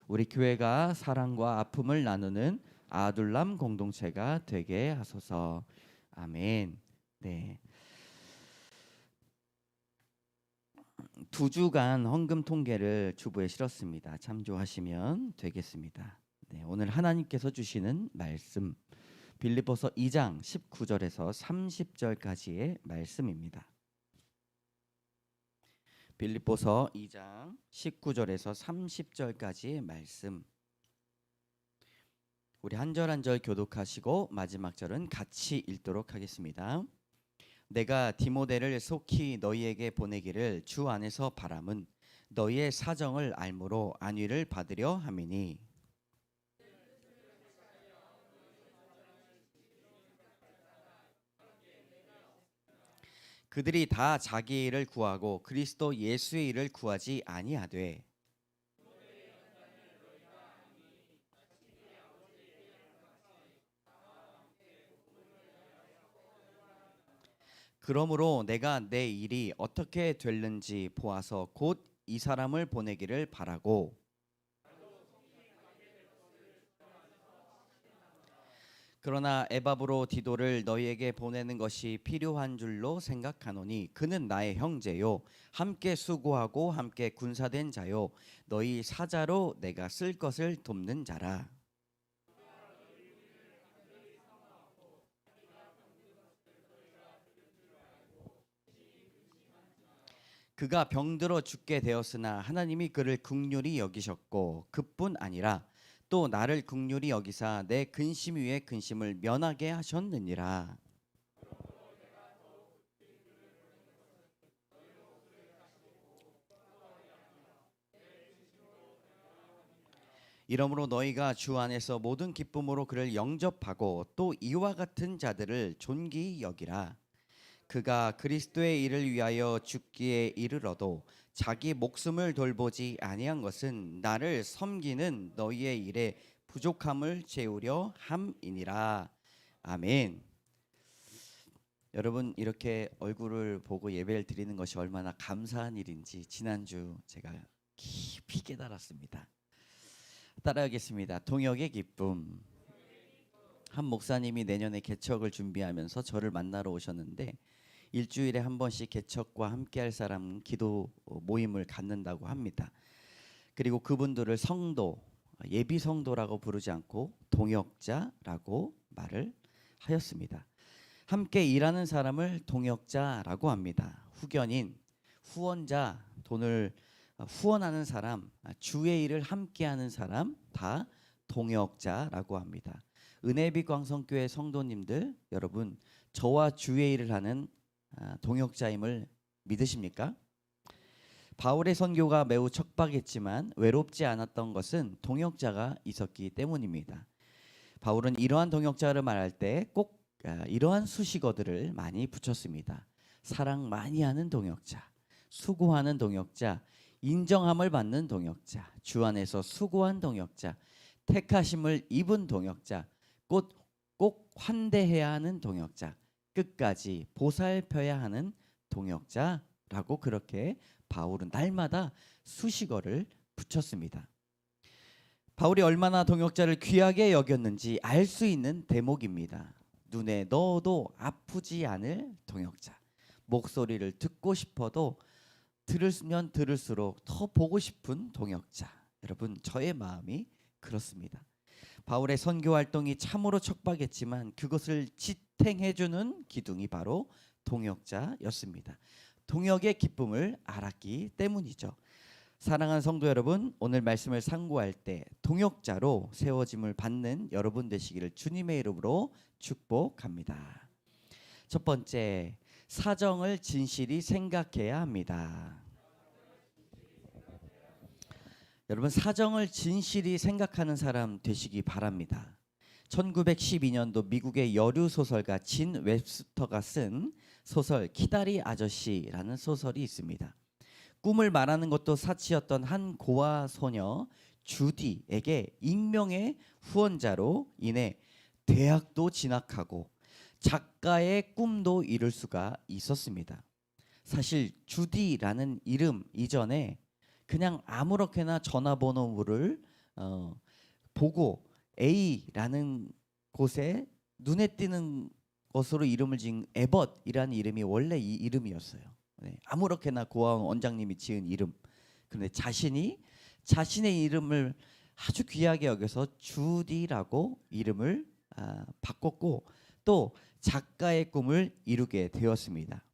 우리 교회가 사랑과 아픔을 나누는 아둘람 공동체가 되게 하소서. 아멘. 네. 2주간 헌금 통계를 주보에 실었습니다. 참조하시면 되겠습니다. 네, 오늘 하나님께서 주시는 말씀 빌립보서 2장 19절에서 30절까지의 말씀입니다. 빌립보서 2장 19절에서 30절까지의 말씀. 우리 한 절 한 절 교독하시고 마지막 절은 같이 읽도록 하겠습니다. 내가 디모데를 속히 너희에게 보내기를 주 안에서 바람은 너희의 사정을 알므로 안위를 받으려 함이니 그들이 다 자기 일을 구하고 그리스도 예수의 일을 구하지 아니하되 그러므로 내가 내 일이 어떻게 될는지 보아서 곧 이 사람을 보내기를 바라고 그러나 에바브로 디도를 너희에게 보내는 것이 필요한 줄로 생각하노니 그는 나의 형제요 함께 수고하고 함께 군사된 자요 너희 사자로 내가 쓸 것을 돕는 자라. 그가 병들어 죽게 되었으나 하나님이 그를 긍휼히 여기셨고 그뿐 아니라 또 나를 긍휼히 여기사 내 근심 위에 근심을 면하게 하셨느니라. 이러므로 너희가 주 안에서 모든 기쁨으로 그를 영접하고 또 이와 같은 자들을 존귀히 여기라. 그가 그리스도의 일을 위하여 죽기에 이르러도 자기 목숨을 돌보지 아니한 것은 나를 섬기는 너희의 일에 부족함을 채우려 함이니라. 아멘. 여러분 이렇게 얼굴을 보고 예배를 드리는 것이 얼마나 감사한 일인지 지난주 제가 깊이 깨달았습니다. 따라하겠습니다. 동역의 기쁨. 한 목사님이 내년에 개척을 준비하면서 저를 만나러 오셨는데 일주일에 한 번씩 개척과 함께할 사람 기도 모임을 갖는다고 합니다. 그리고 그분들을 성도, 예비 성도라고 부르지 않고 동역자라고 말을 하였습니다. 함께 일하는 사람을 동역자라고 합니다. 후견인, 후원자, 돈을 후원하는 사람, 주의 일을 함께하는 사람 다 동역자라고 합니다. 은혜빛 광성교회 성도님들 여러분 저와 주의 일을 하는 동역자임을 믿으십니까? 바울의 선교가 매우 척박했지만 외롭지 않았던 것은 동역자가 있었기 때문입니다. 바울은 이러한 동역자를 말할 때 꼭 이러한 수식어들을 많이 붙였습니다. 사랑 많이 하는 동역자, 수고하는 동역자, 인정함을 받는 동역자, 주 안에서 수고한 동역자, 택하심을 입은 동역자, 꼭 환대해야 하는 동역자, 끝까지 보살펴야 하는 동역자라고 그렇게 바울은 날마다 수식어를 붙였습니다. 바울이 얼마나 동역자를 귀하게 여겼는지 알 수 있는 대목입니다. 눈에 넣어도 아프지 않을 동역자. 목소리를 듣고 싶어도 들으면 들을수록 더 보고 싶은 동역자. 여러분 저의 마음이 그렇습니다. 바울의 선교 활동이 참으로 척박했지만 그것을 지탱해주는 기둥이 바로 동역자였습니다. 동역의 기쁨을 알았기 때문이죠. 사랑하는 성도 여러분, 오늘 말씀을 상고할 때 동역자로 세워짐을 받는 여러분 되시기를 주님의 이름으로 축복합니다. 첫 번째, 사정을 진실이 생각해야 합니다. 여러분 사정을 진실이 생각하는 사람 되시기 바랍니다. 1912년도 미국의 여류 소설가 진 웹스터가 쓴 소설 키다리 아저씨라는 소설이 있습니다. 꿈을 말하는 것도 사치였던 한 고아 소녀 주디에게 익명의 후원자로 인해 대학도 진학하고 작가의 꿈도 이룰 수가 있었습니다. 사실 주디라는 이름 이전에 그냥 아무렇게나 전화번호를 보고 A라는 곳에 눈에 띄는 것으로 이름을 지은 에벗이라는 이름이 원래 이 이름이었어요. 네, 아무렇게나 고아원 원장님이 지은 이름. 그런데 자신의 이름을 아주 귀하게 여겨서 주디라고 이름을 바꿨고 또 작가의 꿈을 이루게 되었습니다.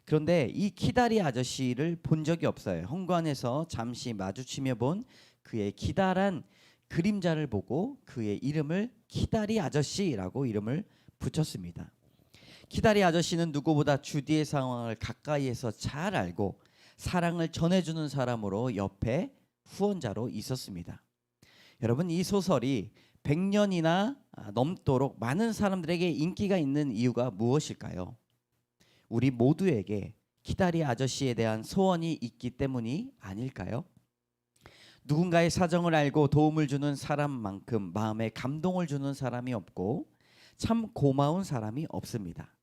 그런데 이 키다리 아저씨를 본 적이 없어요. 현관에서 잠시 마주치며 본 그의 기다란 그림자를 보고 그의 이름을 키다리 아저씨라고 이름을 붙였습니다. 키다리 아저씨는 누구보다 주디의 상황을 가까이에서 잘 알고 사랑을 전해주는 사람으로 옆에 후원자로 있었습니다. 여러분, 이 소설이 100년이나 넘도록 많은 사람들에게 인기가 있는 이유가 무엇일까요? 우리 모두에게 키다리 아저씨에 대한 소원이 있기 때문이 아닐까요? 누군가의 사정을 알고 도움을 주는 사람만큼 마음에 감동을 주는 사람이 없고 참 고마운 사람이 없습니다.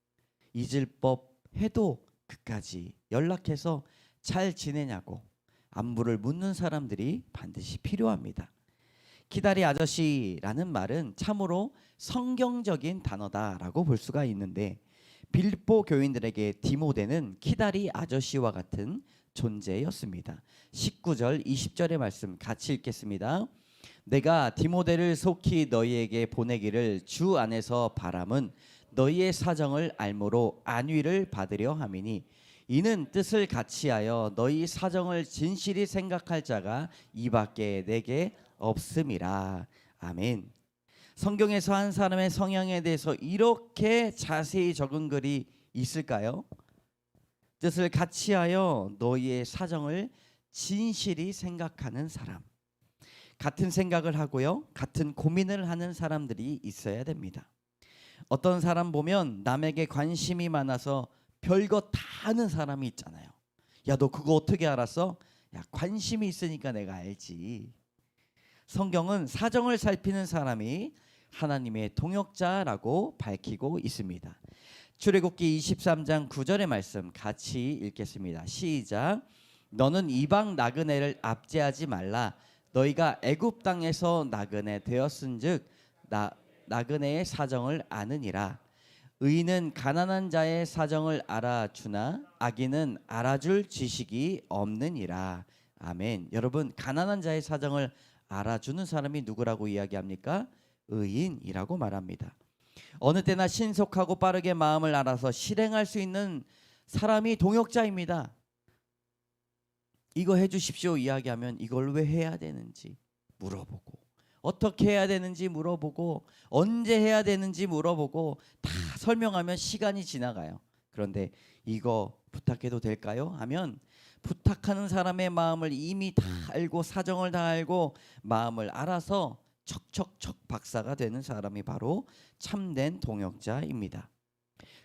잊을 법 해도 끝까지 연락해서 잘 지내냐고 안부를 묻는 사람들이 반드시 필요합니다. 키다리 아저씨라는 말은 참으로 성경적인 단어다라고 볼 수가 있는데 빌립보 교인들에게 디모데는 키다리 아저씨와 같은 존재였습니다. 19절 20절의 말씀 같이 읽겠습니다. 내가 디모데를 속히 너희에게 보내기를 주 안에서 바람은 너희의 사정을 알므로 안위를 받으려 함이니 이는 뜻을 같이하여 너희 사정을 진실히 생각할 자가 이밖에 내게 없음이라. 아멘. 성경에서 한 사람의 성향에 대해서 이렇게 자세히 적은 글이 있을까요? 뜻을 같이하여 너희의 사정을 진실히 생각하는 사람. 같은 생각을 하고요, 같은 고민을 하는 사람들이 있어야 됩니다. 어떤 사람 보면 남에게 관심이 많아서 별거 다 아는 사람이 있잖아요. 야, 너 그거 어떻게 알았어? 야, 관심이 있으니까 내가 알지. 성경은 사정을 살피는 사람이 하나님의 동역자라고 밝히고 있습니다. 출애굽기 23장 9절의 말씀 같이 읽겠습니다. 시작. 너는 이방 나그네를 압제하지 말라. 너희가 애굽 땅에서 나그네 되었은즉 나그네의 사정을 아느니라. 의인은 가난한 자의 사정을 알아주나 악인은 알아줄 지식이 없느니라. 아멘. 여러분, 가난한 자의 사정을 알아주는 사람이 누구라고 이야기합니까? 의인이라고 말합니다. 어느 때나 신속하고 빠르게 마음을 알아서 실행할 수 있는 사람이 동역자입니다. 이거 해주십시오 이야기하면 이걸 왜 해야 되는지 물어보고, 어떻게 해야 되는지 물어보고, 언제 해야 되는지 물어보고 다 설명하면 시간이 지나가요. 그런데 이거 부탁해도 될까요? 하면 부탁하는 사람의 마음을 이미 다 알고 사정을 다 알고 마음을 알아서 척척척 박사가 되는 사람이 바로 참된 동역자입니다.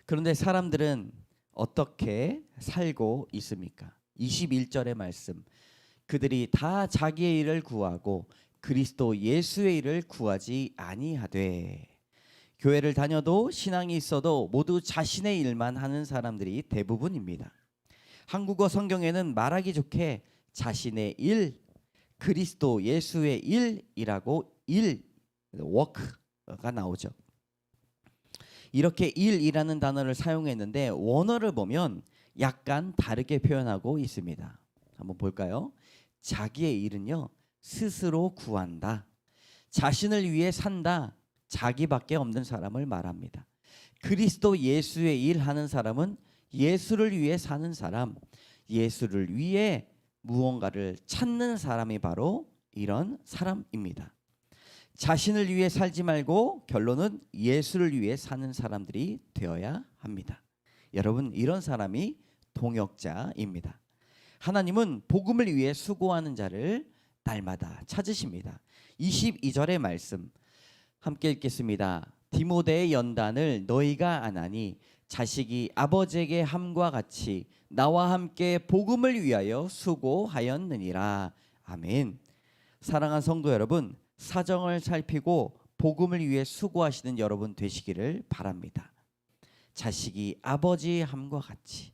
그런데 사람들은 어떻게 살고 있습니까? 21절의 말씀. 그들이 다 자기의 일을 구하고 그리스도 예수의 일을 구하지 아니하되. 교회를 다녀도 신앙이 있어도 모두 자신의 일만 하는 사람들이 대부분입니다. 한국어 성경에는 말하기 좋게 자신의 일, 그리스도 예수의 일이라고 워크가 나오죠. 이렇게 일이라는 단어를 사용했는데 원어를 보면 약간 다르게 표현하고 있습니다. 한번 볼까요? 자기의 일은요, 스스로 구한다. 자신을 위해 산다. 자기밖에 없는 사람을 말합니다. 그리스도 예수의 일 하는 사람은 예수를 위해 사는 사람, 예수를 위해 무언가를 찾는 사람이 바로 이런 사람입니다. 자신을 위해 살지 말고 결론은 예수를 위해 사는 사람들이 되어야 합니다. 여러분, 이런 사람이 동역자입니다. 하나님은 복음을 위해 수고하는 자를 날마다 찾으십니다. 22절의 말씀 함께 읽겠습니다. 디모데의 연단을 너희가 아나니 자식이 아버지에게 함과 같이 나와 함께 복음을 위하여 수고하였느니라. 아멘. 사랑하는 성도 여러분, 사정을 살피고 복음을 위해 수고하시는 여러분 되시기를 바랍니다. 자식이 아버지의 함과 같이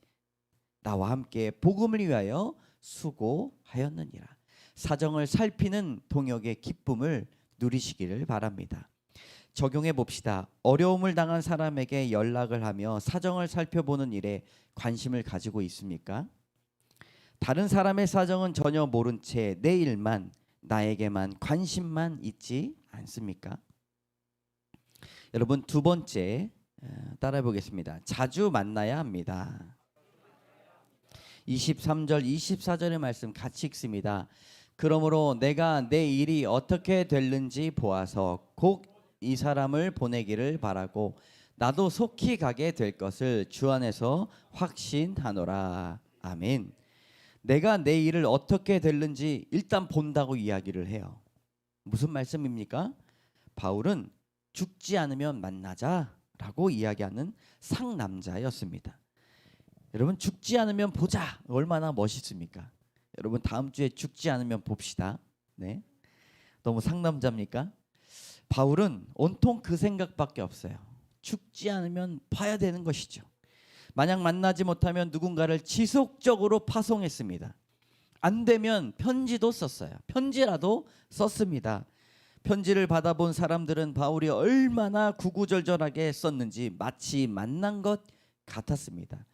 나와 함께 복음을 위하여 수고하였느니라. 사정을 살피는 동역의 기쁨을 누리시기를 바랍니다. 적용해 봅시다. 어려움을 당한 사람에게 연락을 하며 사정을 살펴보는 일에 관심을 가지고 있습니까? 다른 사람의 사정은 전혀 모른 채 내 일만, 나에게만 관심만 있지 않습니까? 여러분, 두 번째 따라해 보겠습니다. 자주 만나야 합니다. 23절 24절의 말씀 같이 읽습니다. 그러므로 내가 내 일이 어떻게 됐는지 보아서 곧 이 사람을 보내기를 바라고 나도 속히 가게 될 것을 주 안에서 확신하노라. 아멘. 내가 내 일을 어떻게 됐는지 일단 본다고 이야기를 해요. 무슨 말씀입니까? 바울은 죽지 않으면 만나자라고 이야기하는 상남자였습니다. 여러분, 죽지 않으면 보자 얼마나 멋있습니까? 여러분, 다음 주에 죽지 않으면 봅시다. 네, 너무 상남자입니까? 바울은 온통 그 생각밖에 없어요. 죽지 않으면 봐야 되는 것이죠. 만약 만나지 못하면 누군가를 지속적으로 파송했습니다. 안 되면 편지도 썼어요. 편지라도 썼습니다. 편지를 받아본 사람들은 바울이 얼마나 구구절절하게 썼는지 마치 만난 것 같았습니다.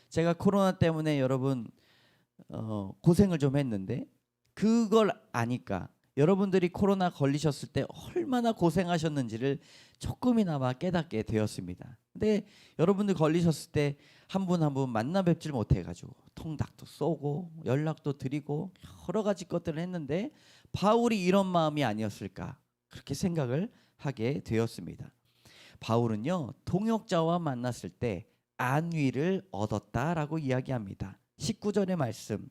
제가 코로나 때문에 여러분 고생을 좀 했는데 그걸 아니까 여러분들이 코로나 걸리셨을 때 얼마나 고생하셨는지를 조금이나마 깨닫게 되었습니다. 근데 여러분들 걸리셨을 때 한 분 한 분 만나 뵙질 못해가지고 통닭도 쏘고 연락도 드리고 여러 가지 것들을 했는데 바울이 이런 마음이 아니었을까 그렇게 생각을 하게 되었습니다. 바울은요, 동역자와 만났을 때 안위를 얻었다라고 이야기합니다. 19절의 말씀,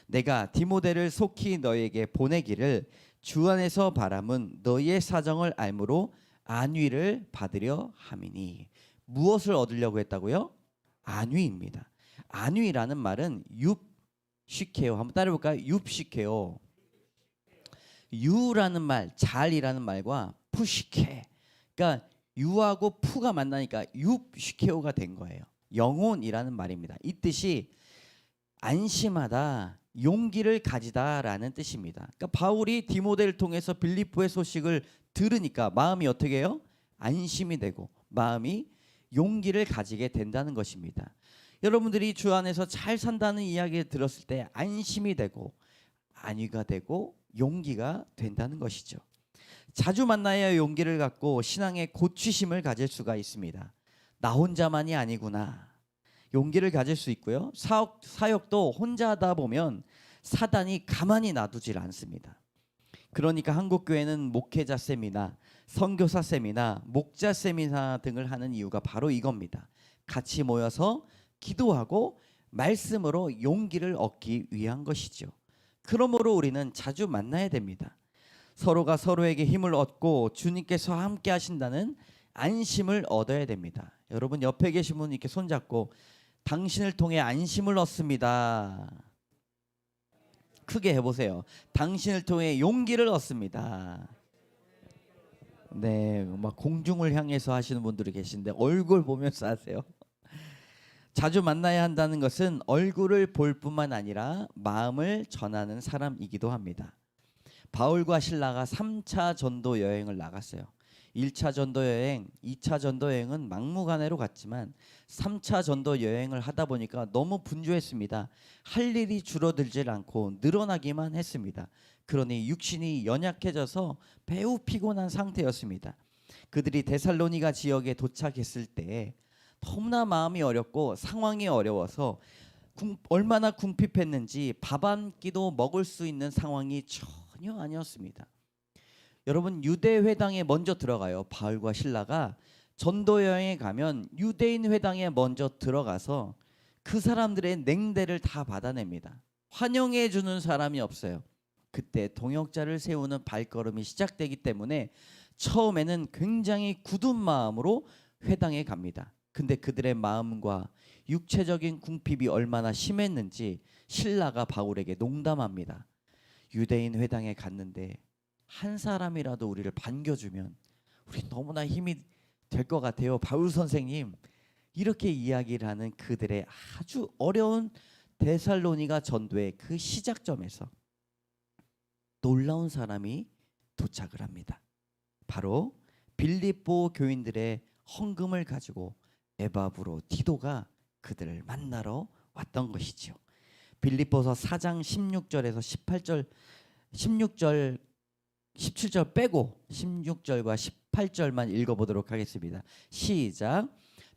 내가 디모데를 속히 너에게 보내기를 주 안에서 바람은 너희의 사정을 알므로 안위를 받으려 함이니. 무엇을 얻으려고 했다고요? 안위입니다. 안위라는 말은 윕시케요. 한번 따라해볼까요? 윕시케요. 유라는 말, 잘이라는 말과 푸시케, 그러니까 유하고 푸가 만나니까 윕시케오가 된 거예요. 영혼이라는 말입니다. 이 뜻이 안심하다, 용기를 가지다라는 뜻입니다. 그러니까 바울이 디모데를 통해서 빌립보의 소식을 들으니까 마음이 어떻게 해요? 안심이 되고 마음이 용기를 가지게 된다는 것입니다. 여러분들이 주 안에서 잘 산다는 이야기를 들었을 때 안심이 되고 안위가 되고 용기가 된다는 것이죠. 자주 만나야 용기를 갖고 신앙의 고취심을 가질 수가 있습니다. 나 혼자만이 아니구나. 용기를 가질 수 있고요. 사역도 혼자 하다 보면 사단이 가만히 놔두질 않습니다. 그러니까 한국교회는 목회자 세미나, 선교사 세미나, 목자 세미나 등을 하는 이유가 바로 이겁니다. 같이 모여서 기도하고 말씀으로 용기를 얻기 위한 것이죠. 그러므로 우리는 자주 만나야 됩니다. 서로가 서로에게 힘을 얻고 주님께서 함께 하신다는 안심을 얻어야 됩니다. 여러분, 옆에 계신 분 이렇게 손잡고 당신을 통해 안심을 얻습니다. 크게 해보세요. 당신을 통해 용기를 얻습니다. 네, 막 공중을 향해서 하시는 분들이 계신데 얼굴 보면서 하세요. 자주 만나야 한다는 것은 얼굴을 볼 뿐만 아니라 마음을 전하는 사람이기도 합니다. 바울과 실라가 3차 전도 여행을 나갔어요. 1차 전도 여행, 2차 전도 여행은 막무가내로 갔지만 3차 전도 여행을 하다 보니까 너무 분주했습니다. 할 일이 줄어들질 않고 늘어나기만 했습니다. 그러니 육신이 연약해져서 매우 피곤한 상태였습니다. 그들이 데살로니가 지역에 도착했을 때 너무나 마음이 어렵고 상황이 어려워서 얼마나 궁핍했는지 밥 한 끼도 먹을 수 있는 상황이 전혀 아니었습니다. 여러분, 유대 회당에 먼저 들어가요. 바울과 실라가 전도 여행에 가면 유대인 회당에 먼저 들어가서 그 사람들의 냉대를 다 받아냅니다. 환영해 주는 사람이 없어요. 그때 동역자를 세우는 발걸음이 시작되기 때문에 처음에는 굉장히 굳은 마음으로 회당에 갑니다. 근데 그들의 마음과 육체적인 궁핍이 얼마나 심했는지 실라가 바울에게 농담합니다. 유대인 회당에 갔는데 한 사람이라도 우리를 반겨주면 우리 너무나 힘이 될 것 같아요. 바울 선생님, 이렇게 이야기를 하는 그들의 아주 어려운 데살로니가 전도의 그 시작점에서 놀라운 사람이 도착을 합니다. 바로 빌립보 교인들의 헌금을 가지고 에바브로 디도가 그들을 만나러 왔던 것이지요. 빌립보서 4장 16절에서 18절 16절 17절 빼고 16절과 18절만 읽어보도록 하겠습니다. 시작.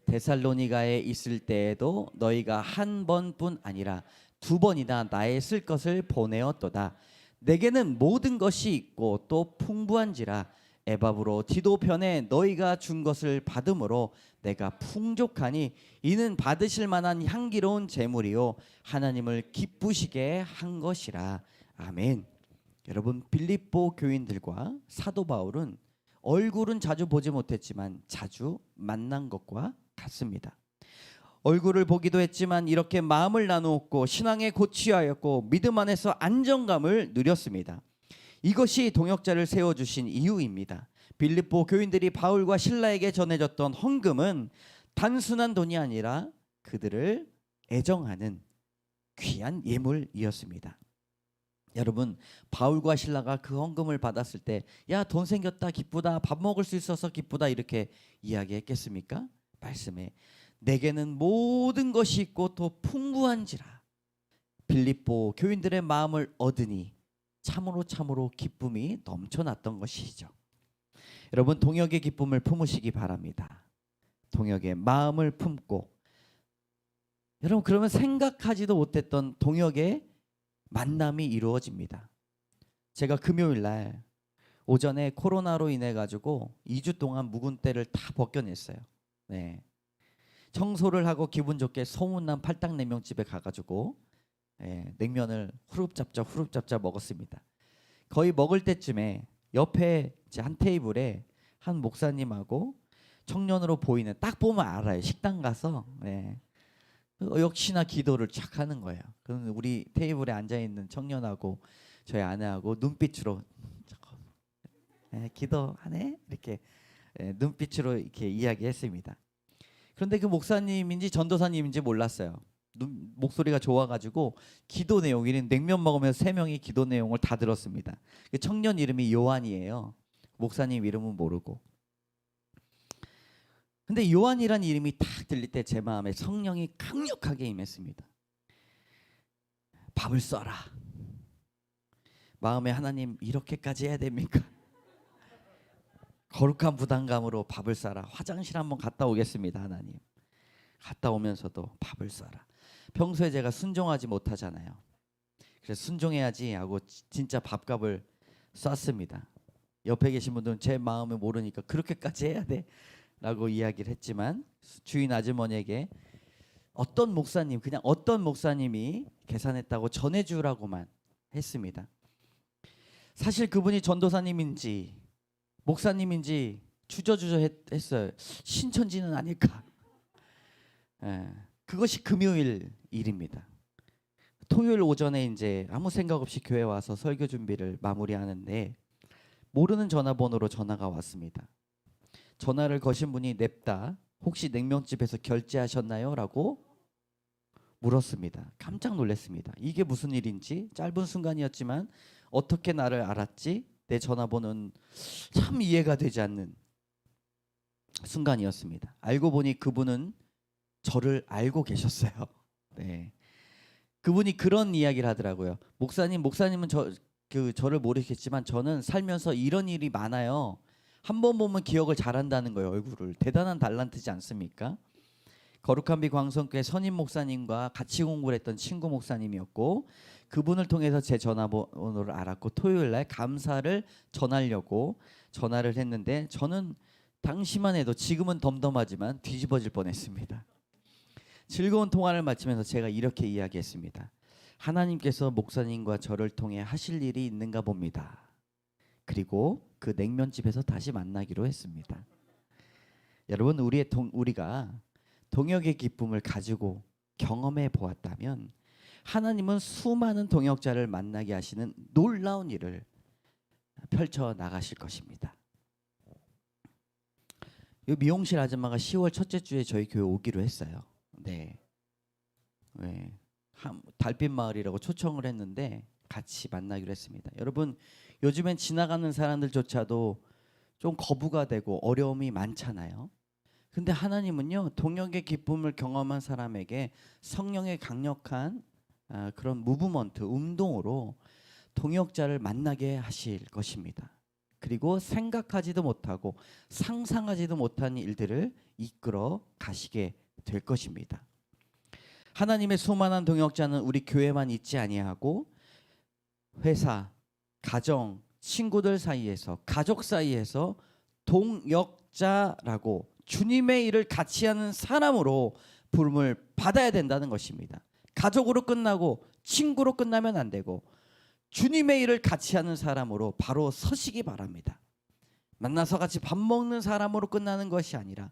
데살로니가에 있을 때에도 너희가 한 번뿐 아니라 두 번이나 나의 쓸 것을 보내었도다. 내게는 모든 것이 있고 또 풍부한지라 에바브로 디도 편에 너희가 준 것을 받음으로 내가 풍족하니 이는 받으실 만한 향기로운 제물이요 하나님을 기쁘시게 한 것이라. 아멘. 여러분, 빌립보 교인들과 사도 바울은 얼굴은 자주 보지 못했지만 자주 만난 것과 같습니다. 얼굴을 보기도 했지만 이렇게 마음을 나누었고 신앙에 고취하였고 믿음 안에서 안정감을 누렸습니다. 이것이 동역자를 세워주신 이유입니다. 빌립보 교인들이 바울과 실라에게 전해졌던 헌금은 단순한 돈이 아니라 그들을 애정하는 귀한 예물이었습니다. 여러분, 바울과 실라가 그 헌금을 받았을 때 야, 돈 생겼다, 기쁘다, 밥 먹을 수 있어서 기쁘다 이렇게 이야기했겠습니까? 말씀에 내게는 모든 것이 있고 또 풍부한지라. 빌립보 교인들의 마음을 얻으니 참으로 기쁨이 넘쳐났던 것이죠. 여러분, 동역의 기쁨을 품으시기 바랍니다. 동역의 마음을 품고, 여러분, 그러면 생각하지도 못했던 동역의 만남이 이루어집니다. 제가 금요일 날 오전에 코로나로 인해 가지고 2주 동안 묵은 때를 다 벗겨냈어요. 네. 청소를 하고 기분 좋게 소문난 팔당냉면집에 가가지고 냉면을 후룹잡잡 먹었습니다. 거의 먹을 때쯤에 옆에 한 테이블에 한 목사님하고 청년으로 보이는, 딱 보면 알아요. 식당 가서 역시나 기도를 착 하는 거예요. 그럼 우리 테이블에 앉아 있는 청년하고 저희 아내하고 눈빛으로 기도하네 이렇게 눈빛으로 이렇게 이야기했습니다. 그런데 그 목사님인지 전도사님인지 몰랐어요. 목소리가 좋아가지고 기도 내용이, 냉면 먹으면서 3명이 기도 내용을 다 들었습니다. 그 청년 이름이 요한이에요. 목사님 이름은 모르고. 근데 요한이란 이름이 딱 들릴 때 제 마음에 성령이 강력하게 임했습니다. 밥을 써라. 마음에 하나님 이렇게까지 해야 됩니까? 거룩한 부담감으로 밥을 싸라. 화장실 한번 갔다 오겠습니다. 하나님. 갔다 오면서도 밥을 싸라. 평소에 제가 순종하지 못하잖아요. 그래서 순종해야지 하고 진짜 밥값을 쐈습니다. 옆에 계신 분들은 제 마음을 모르니까 그렇게까지 해야 돼? 라고 이야기를 했지만 주인 아주머니에게 그냥 어떤 목사님이 계산했다고 전해주라고만 했습니다. 사실 그분이 전도사님인지 목사님인지 주저주저 했어요. 신천지는 아닐까. 그것이 금요일 일입니다. 토요일 오전에 이제 아무 생각 없이 교회 와서 설교 준비를 마무리하는데 모르는 전화번호로 전화가 왔습니다. 전화를 거신 분이 냅다 혹시 냉면집에서 결제하셨나요? 라고 물었습니다. 깜짝 놀랐습니다. 이게 무슨 일인지 짧은 순간이었지만 어떻게 나를 알았지? 내 전화번호는 참 이해가 되지 않는 순간이었습니다. 알고 보니 그분은 저를 알고 계셨어요. 네. 그분이 그런 이야기를 하더라고요. 목사님은 저를 모르겠지만 저는 살면서 이런 일이 많아요. 한 번 보면 기억을 잘한다는 거예요. 얼굴을. 대단한 달란트지 않습니까? 거룩한 빛 광성교회 선임 목사님과 같이 공부를 했던 친구 목사님이었고 그분을 통해서 제 전화번호를 알았고 토요일 날 감사를 전하려고 전화를 했는데 저는 당시만 해도 지금은 덤덤하지만 뒤집어질 뻔했습니다. 즐거운 통화를 마치면서 제가 이렇게 이야기했습니다. 하나님께서 목사님과 저를 통해 하실 일이 있는가 봅니다. 그리고 그 냉면집에서 다시 만나기로 했습니다. 여러분, 우리가 동역의 기쁨을 가지고 경험해 보았다면 하나님은 수많은 동역자를 만나게 하시는 놀라운 일을 펼쳐 나가실 것입니다. 이 미용실 아줌마가 10월 첫째 주에 저희 교회 오기로 했어요. 네. 달빛 마을이라고 초청을 했는데 같이 만나기로 했습니다. 여러분, 요즘엔 지나가는 사람들조차도 좀 거부가 되고 어려움이 많잖아요. 근데 하나님은요, 동역의 기쁨을 경험한 사람에게 성령의 강력한 그런 무브먼트, 운동으로 동역자를 만나게 하실 것입니다. 그리고 생각하지도 못하고 상상하지도 못한 일들을 이끌어 가시게 될 것입니다. 하나님의 수많은 동역자는 우리 교회만 있지 아니하고 회사, 가정, 친구들 사이에서, 가족 사이에서 동역자라고 주님의 일을 같이 하는 사람으로 부름을 받아야 된다는 것입니다. 가족으로 끝나고 친구로 끝나면 안 되고 주님의 일을 같이 하는 사람으로 바로 서시기 바랍니다. 만나서 같이 밥 먹는 사람으로 끝나는 것이 아니라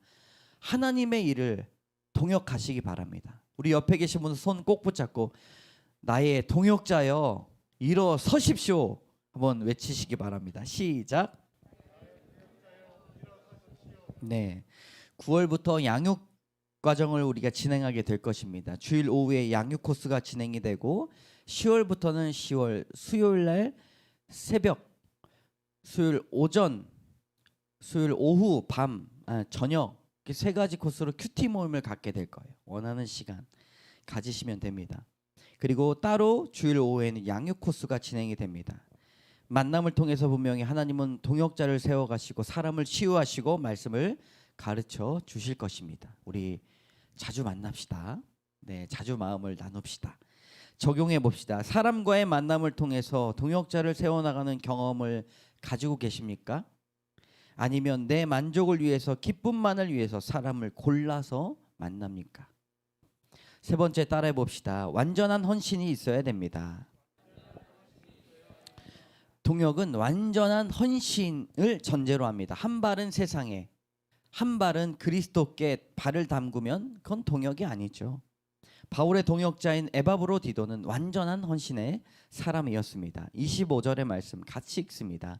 하나님의 일을 동역하시기 바랍니다. 우리 옆에 계신 분 손 꼭 붙잡고 나의 동역자여 일어서십시오 한번 외치시기 바랍니다. 시작. 네, 9월부터 양육 과정을 우리가 진행하게 될 것입니다. 주일 오후에 양육 코스가 진행이 되고 10월부터는 10월 수요일 날 새벽, 수요일 오전, 수요일 오후, 밤, 저녁 이렇게 세 가지 코스로 큐티 모임을 갖게 될 거예요. 원하는 시간 가지시면 됩니다. 그리고 따로 주일 오후에는 양육 코스가 진행이 됩니다. 만남을 통해서 분명히 하나님은 동역자를 세워가시고 사람을 치유하시고 말씀을 가르쳐 주실 것입니다. 우리 자주 만납시다. 네, 자주 마음을 나눕시다. 적용해 봅시다. 사람과의 만남을 통해서 동역자를 세워나가는 경험을 가지고 계십니까? 아니면 내 만족을 위해서, 기쁨만을 위해서 사람을 골라서 만납니까? 세 번째, 따라해 봅시다. 완전한 헌신이 있어야 됩니다. 동역은 완전한 헌신을 전제로 합니다. 한 발은 세상에, 한 발은 그리스도께 발을 담그면 그건 동역이 아니죠. 바울의 동역자인 에바브로디도는 완전한 헌신의 사람이었습니다. 25절의 말씀 같이 읽습니다.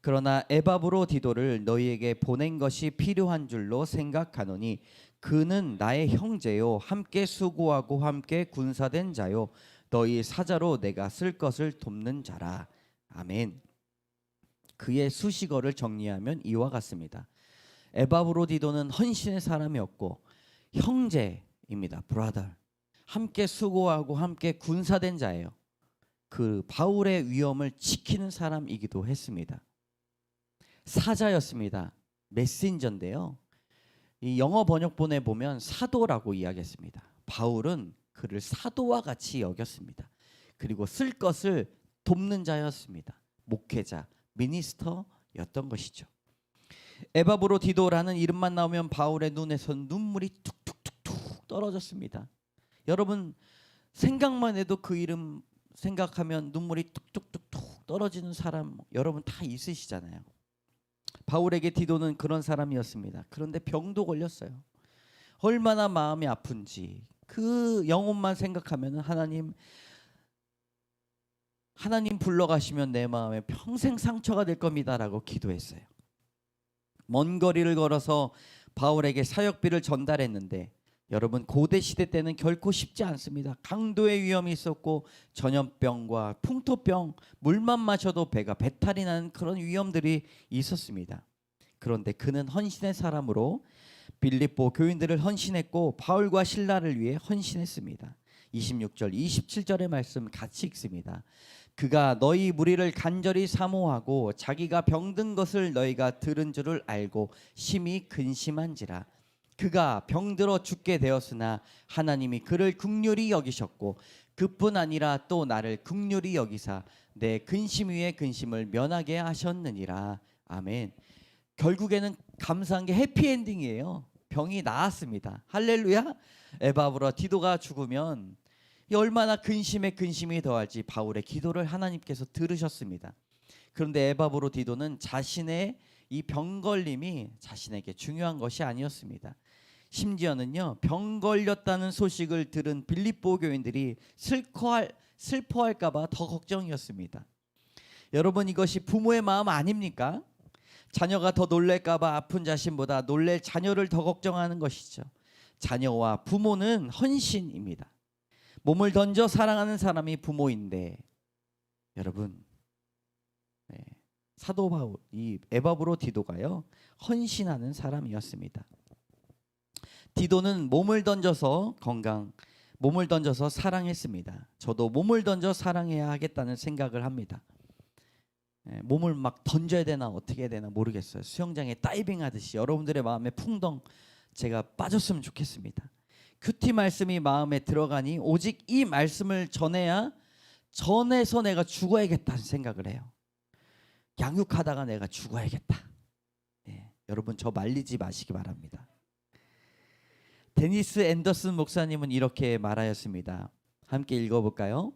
그러나 에바브로디도를 너희에게 보낸 것이 필요한 줄로 생각하노니 그는 나의 형제요 함께 수고하고 함께 군사된 자요 너희 사자로 내가 쓸 것을 돕는 자라. 아멘. 그의 수식어를 정리하면 이와 같습니다. 에바브로디도는 헌신의 사람이었고 형제입니다. 브라더. 함께 수고하고 함께 군사된 자예요. 그 바울의 위엄을 지키는 사람이기도 했습니다. 사자였습니다. 메신저인데요. 이 영어 번역본에 보면 사도라고 이야기했습니다. 바울은 그를 사도와 같이 여겼습니다. 그리고 쓸 것을 돕는 자였습니다. 목회자, 미니스터였던 것이죠. 에바브로디도라는 이름만 나오면 바울의 눈에서 눈물이 툭툭툭툭 떨어졌습니다. 여러분 생각만 해도 그 이름 생각하면 눈물이 뚝뚝뚝뚝 떨어지는 사람 여러분 다 있으시잖아요. 바울에게 디도는 그런 사람이었습니다. 그런데 병도 걸렸어요. 얼마나 마음이 아픈지 그 영혼만 생각하면 하나님 불러가시면 내 마음에 평생 상처가 될 겁니다라고 기도했어요. 먼 거리를 걸어서 바울에게 사역비를 전달했는데 여러분 고대 시대 때는 결코 쉽지 않습니다. 강도의 위험이 있었고 전염병과 풍토병, 물만 마셔도 배가 배탈이 나는 그런 위험들이 있었습니다. 그런데 그는 헌신의 사람으로 빌립보 교인들을 헌신했고 바울과 실라를 위해 헌신했습니다. 26절, 27절의 말씀 같이 읽습니다. 그가 너희 무리를 간절히 사모하고 자기가 병든 것을 너희가 들은 줄을 알고 심히 근심한지라. 그가 병들어 죽게 되었으나 하나님이 그를 긍휼히 여기셨고 그뿐 아니라 또 나를 긍휼히 여기사 내 근심 위에 근심을 면하게 하셨느니라. 아멘. 결국에는 감사한 게 해피엔딩이에요. 병이 나았습니다. 할렐루야. 에바브로디도가 죽으면 얼마나 근심에 근심이 더할지 바울의 기도를 하나님께서 들으셨습니다. 그런데 에바브로디도는 자신의 이 병걸림이 자신에게 중요한 것이 아니었습니다. 심지어는요, 병 걸렸다는 소식을 들은 빌립보 교인들이 슬퍼할까봐 더 걱정이었습니다. 여러분 이것이 부모의 마음 아닙니까? 자녀가 더 놀랄까봐 아픈 자신보다 놀랄 자녀를 더 걱정하는 것이죠. 자녀와 부모는 헌신입니다. 몸을 던져 사랑하는 사람이 부모인데 여러분, 네, 사도 바울, 이 에바브로 디도가요, 헌신하는 사람이었습니다. 디도는 몸을 던져서 몸을 던져서 사랑했습니다. 저도 몸을 던져 사랑해야 하겠다는 생각을 합니다. 몸을 막 던져야 되나 어떻게 해야 되나 모르겠어요. 수영장에 다이빙 하듯이 여러분들의 마음에 풍덩 제가 빠졌으면 좋겠습니다. 큐티 말씀이 마음에 들어가니 오직 이 말씀을 전해서 내가 죽어야겠다는 생각을 해요. 양육하다가 내가 죽어야겠다. 여러분 저 말리지 마시기 바랍니다. 데니스 앤더슨 목사님은 이렇게 말하였습니다. 함께 읽어볼까요?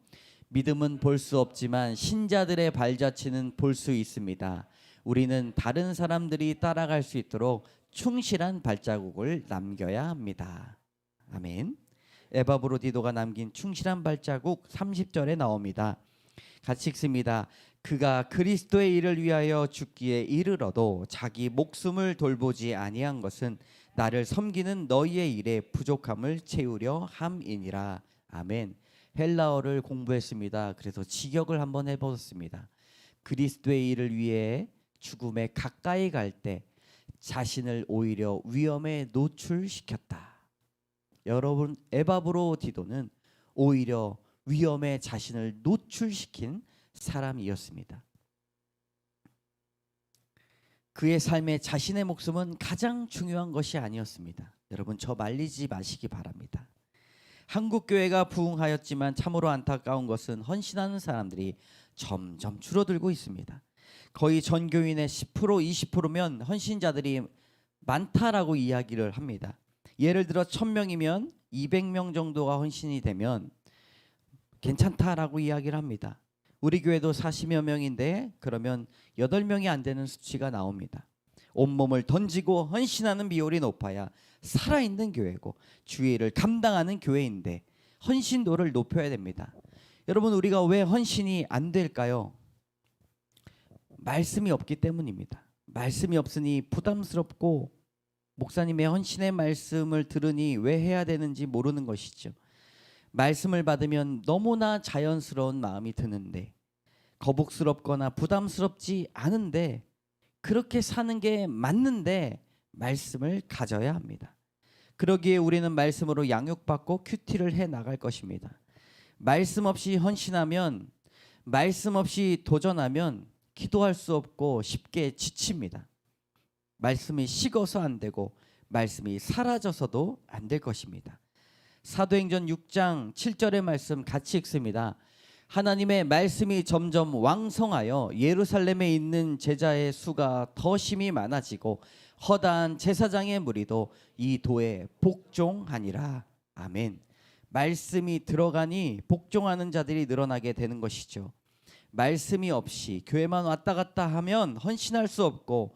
믿음은 볼 수 없지만 신자들의 발자취는 볼 수 있습니다. 우리는 다른 사람들이 따라갈 수 있도록 충실한 발자국을 남겨야 합니다. 아멘. 에바브로 디도가 남긴 충실한 발자국 30절에 나옵니다. 같이 읽습니다. 그가 그리스도의 일을 위하여 죽기에 이르러도 자기 목숨을 돌보지 아니한 것은 나를 섬기는 너희의 일에 부족함을 채우려 함이니라. 아멘. 헬라어를 공부했습니다. 그래서 직역을 한번 해보았습니다. 그리스도의 일을 위해 죽음에 가까이 갈 때 자신을 오히려 위험에 노출시켰다. 여러분, 에바브로 디도는 오히려 위험에 자신을 노출시킨 사람이었습니다. 그의 삶에 자신의 목숨은 가장 중요한 것이 아니었습니다. 여러분 저 말리지 마시기 바랍니다. 한국 교회가 부흥하였지만 참으로 안타까운 것은 헌신하는 사람들이 점점 줄어들고 있습니다. 거의 전 교인의 10% 20%면 헌신자들이 많다라고 이야기를 합니다. 예를 들어 1000명이면 200명 정도가 헌신이 되면 괜찮다라고 이야기를 합니다. 우리 교회도 40여 명인데 그러면 8명이 안 되는 수치가 나옵니다. 온몸을 던지고 헌신하는 비율이 높아야 살아있는 교회고 주의 일을 감당하는 교회인데 헌신도를 높여야 됩니다. 여러분 우리가 왜 헌신이 안 될까요? 말씀이 없기 때문입니다. 말씀이 없으니 부담스럽고 목사님의 헌신의 말씀을 들으니 왜 해야 되는지 모르는 것이죠. 말씀을 받으면 너무나 자연스러운 마음이 드는데 거북스럽거나 부담스럽지 않은데 그렇게 사는 게 맞는데 말씀을 가져야 합니다. 그러기에 우리는 말씀으로 양육받고 큐티를 해 나갈 것입니다. 말씀 없이 헌신하면 말씀 없이 도전하면 기도할 수 없고 쉽게 지칩니다. 말씀이 식어서 안 되고 말씀이 사라져서도 안 될 것입니다. 사도행전 6장 7절의 말씀 같이 읽습니다. 하나님의 말씀이 점점 왕성하여 예루살렘에 있는 제자의 수가 더 심히 많아지고 허다한 제사장의 무리도 이 도에 복종하니라. 아멘. 말씀이 들어가니 복종하는 자들이 늘어나게 되는 것이죠. 말씀이 없이 교회만 왔다 갔다 하면 헌신할 수 없고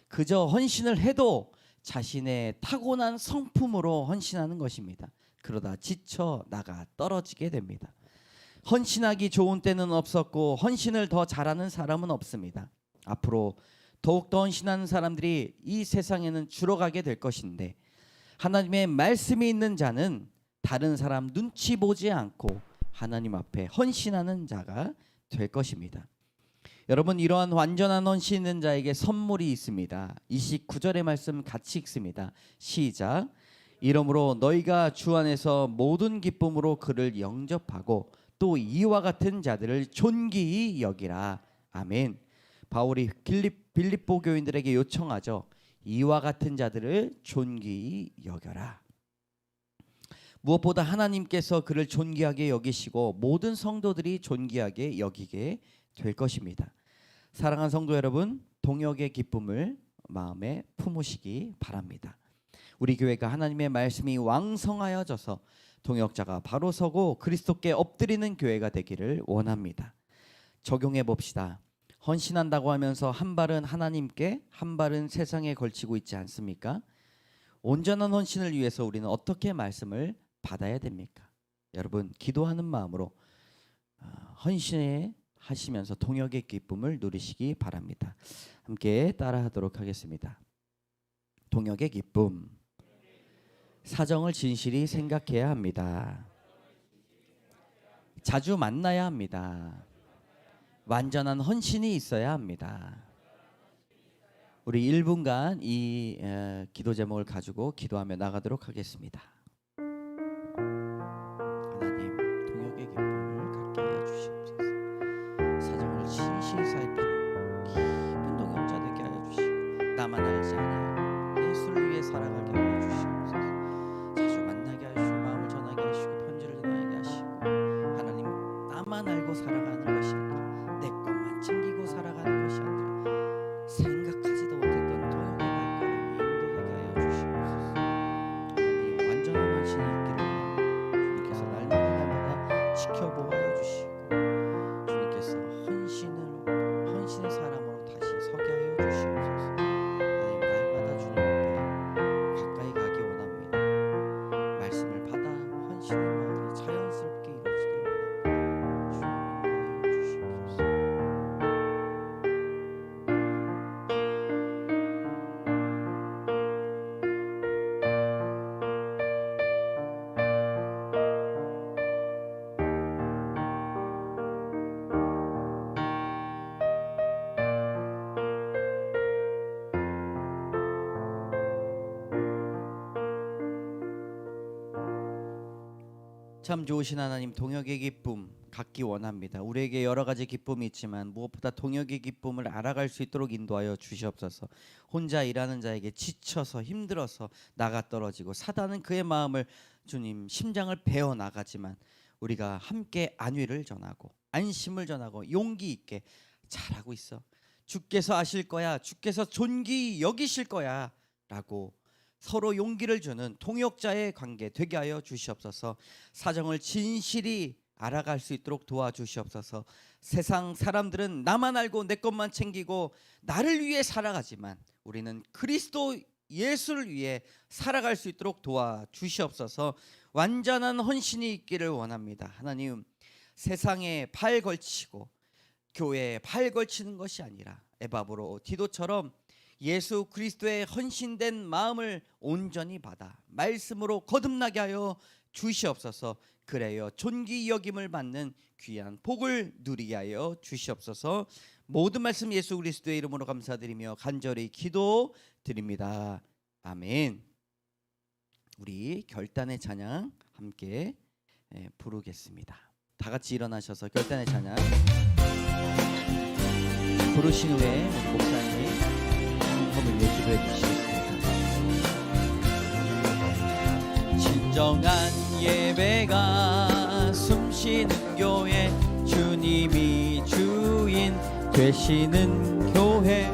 그저 헌신을 해도 자신의 타고난 성품으로 헌신하는 것입니다. 그러다 지쳐 나가 떨어지게 됩니다. 헌신하기 좋은 때는 없었고 헌신을 더 잘하는 사람은 없습니다. 앞으로 더욱더 헌신하는 사람들이 이 세상에는 줄어가게 될 것인데 하나님의 말씀이 있는 자는 다른 사람 눈치 보지 않고 하나님 앞에 헌신하는 자가 될 것입니다. 여러분 이러한 완전한 헌신 있는 자에게 선물이 있습니다. 29절의 말씀 같이 읽습니다. 시작. 이러므로 너희가 주 안에서 모든 기쁨으로 그를 영접하고 또 이와 같은 자들을 존귀히 여기라. 아멘. 바울이 빌립보 교인들에게 요청하죠. 이와 같은 자들을 존귀히 여겨라. 무엇보다 하나님께서 그를 존귀하게 여기시고 모든 성도들이 존귀하게 여기게 될 것입니다. 사랑하는 성도 여러분, 동역의 기쁨을 마음에 품으시기 바랍니다. 우리 교회가 하나님의 말씀이 왕성하여져서 동역자가 바로 서고 그리스도께 엎드리는 교회가 되기를 원합니다. 적용해 봅시다. 헌신한다고 하면서 한 발은 하나님께 한 발은 세상에 걸치고 있지 않습니까? 온전한 헌신을 위해서 우리는 어떻게 말씀을 받아야 됩니까? 여러분 기도하는 마음으로 헌신해 하시면서 동역의 기쁨을 누리시기 바랍니다. 함께 따라하도록 하겠습니다. 동역의 기쁨. 사정을 진실히 생각해야 합니다. 자주 만나야 합니다. 완전한 헌신이 있어야 합니다. 우리 1분간 이 기도 제목을 가지고 기도하며 나가도록 하겠습니다. 하나님, 동역의 기쁨을 갖게 하여 주시옵소서. 사정을 진실히 살피는 깊은 동역자 되게 하여 주시고, 나만 알지 아니하고 예수를 위해 살아가게 하여 주시옵소서. 자주 만나게 하시고 마음을 전하게 하시고 편지를 전하게 하시고, 하나님, 나만 알고 살아가는 것이 아니라 내 것만 챙기고 살아가는 것이 아니라 생각하지도 못했던 동역의 발걸음을 인도하게 하여 주시옵소서. 하나님, 완전한 헌신이 있기를 원합니다. 주님께서 날마다 지켜보아여 주시고, 주님께서 헌신의 사람으로 다시 서게 하여 주시옵소서. 하나님, 날마다 주님 앞에 가까이 가기 원합니다. 말씀을 받아 헌신의 마음이 자연스럽게 이루어지길 원합니다. 주님, 인도하여 주시옵소서. 참 좋으신 하나님, 동역의 기쁨 갖기 원합니다. 우리에게 여러 가지 기쁨이 있지만 무엇보다 동역의 기쁨을 알아갈 수 있도록 인도하여 주시옵소서. 혼자 일하는 자에게 지쳐서 힘들어서 나가 떨어지고, 사단은 그의 마음을, 주님, 심장을 베어 나가지만 우리가 함께 안위를 전하고 안심을 전하고 용기 있게 잘하고 있어, 주께서 아실 거야, 주께서 존귀 여기실 거야 라고 서로 용기를 주는 동역자의 관계 되게 하여 주시옵소서. 사정을 진실히 알아갈 수 있도록 도와주시옵소서. 세상 사람들은 나만 알고 내 것만 챙기고 나를 위해 살아가지만 우리는 그리스도 예수를 위해 살아갈 수 있도록 도와주시옵소서. 완전한 헌신이 있기를 원합니다. 하나님, 세상에 팔 걸치고 교회에 팔 걸치는 것이 아니라 에바브로 디도처럼 예수 그리스도의 헌신된 마음을 온전히 받아 말씀으로 거듭나게 하여 주시옵소서. 그래요 존귀 여김을 받는 귀한 복을 누리게 하여 주시옵소서. 모든 말씀 예수 그리스도의 이름으로 감사드리며 간절히 기도드립니다. 아멘. 우리 결단의 찬양 함께 부르겠습니다. 다 같이 일어나셔서 결단의 찬양 부르신 후에 우리 목사님 헌금을 위해 기도해 주시겠습니다. 진정한 예배가 숨쉬는 교회, 주님이 주인 되시는 교회,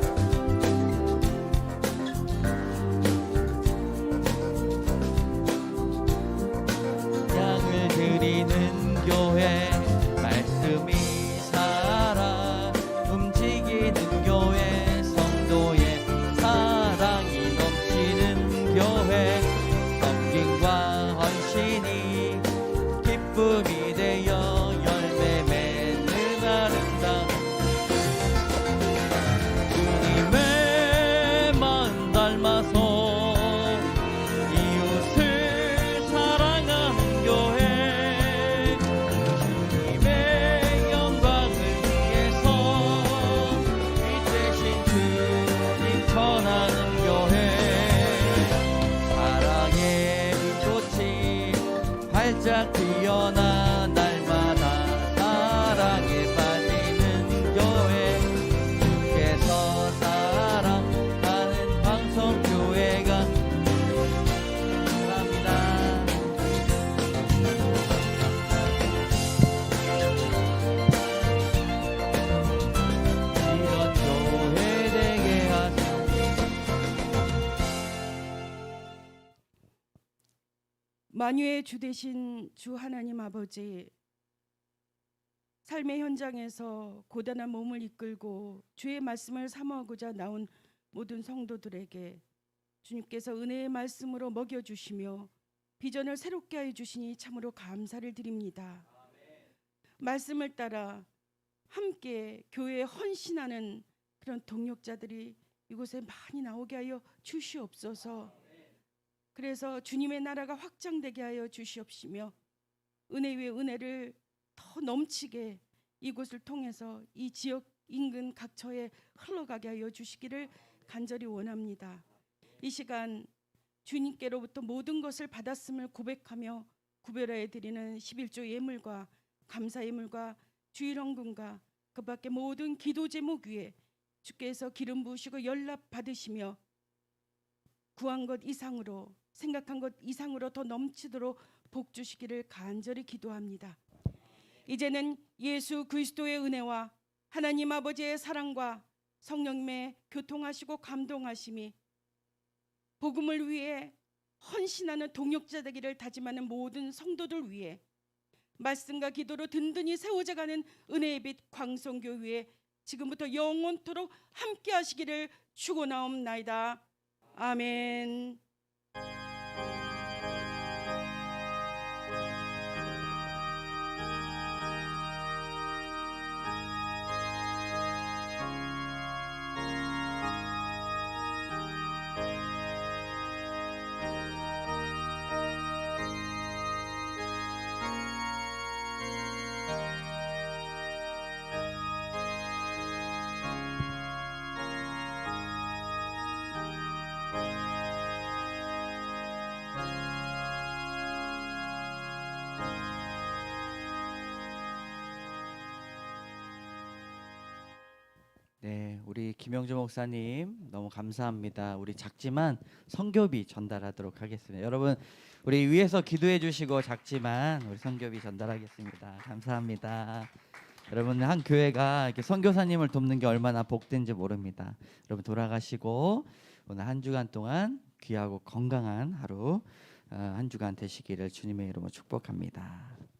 양을 드리는 교회, 말씀이 살아 움직이는 교회, 성도의 사랑이 넘치는 교회, 섬김과 헌신이 기쁨이 되어 열매 맺는 아름다운 주님의 마음 닮아서 이웃을 사랑하는 교회, 주님의 영광을 위해서 이 대신 주님 전하는 교회, 사랑의 빛꽃이 활짝 피어나 날마다 사랑에 빠지는 교회, 주께서 사랑하는 방송교회가 감사합니다. 이런 교회 되게 하소서. 만유의 주 되신 주 하나님 아버지, 삶의 현장에서 고단한 몸을 이끌고 주의 말씀을 사모하고자 나온 모든 성도들에게 주님께서 은혜의 말씀으로 먹여주시며 비전을 새롭게 하여 주시니 참으로 감사를 드립니다. 말씀을 따라 함께 교회에 헌신하는 그런 동역자들이 이곳에 많이 나오게 하여 주시옵소서. 그래서 주님의 나라가 확장되게 하여 주시옵시며 은혜 위에 은혜를 더 넘치게 이곳을 통해서 이 지역 인근 각처에 흘러가게 하여 주시기를 간절히 원합니다. 이 시간 주님께로부터 모든 것을 받았음을 고백하며 구별하여 드리는 11조 예물과 감사 예물과 주일헌금과 그 밖에 모든 기도 제목 위에 주께서 기름 부으시고 연락 받으시며 구한 것 이상으로 생각한 것 이상으로 더 넘치도록 복 주시기를 간절히 기도합니다. 이제는 예수 그리스도의 은혜와 하나님 아버지의 사랑과 성령님의 교통하시고 감동하심이 복음을 위해 헌신하는 동역자 되기를 다짐하는 모든 성도들 위해 말씀과 기도로 든든히 세워져가는 은혜의 빛 광성교회에 지금부터 영원토록 함께 하시기를 축원하옵나이다. 아멘. 네, 우리 김영주 목사님 너무 감사합니다. 우리 작지만 성교비 전달하도록 하겠습니다. 여러분, 우리 위에서 기도해 주시고 작지만 우리 성교비 전달하겠습니다. 감사합니다. 여러분, 한 교회가 이렇게 선교사님을 돕는 게 얼마나 복된지 모릅니다. 여러분, 돌아가시고 오늘 한 주간 동안 귀하고 건강한 하루 한 주간 되시기를 주님의 이름으로 축복합니다.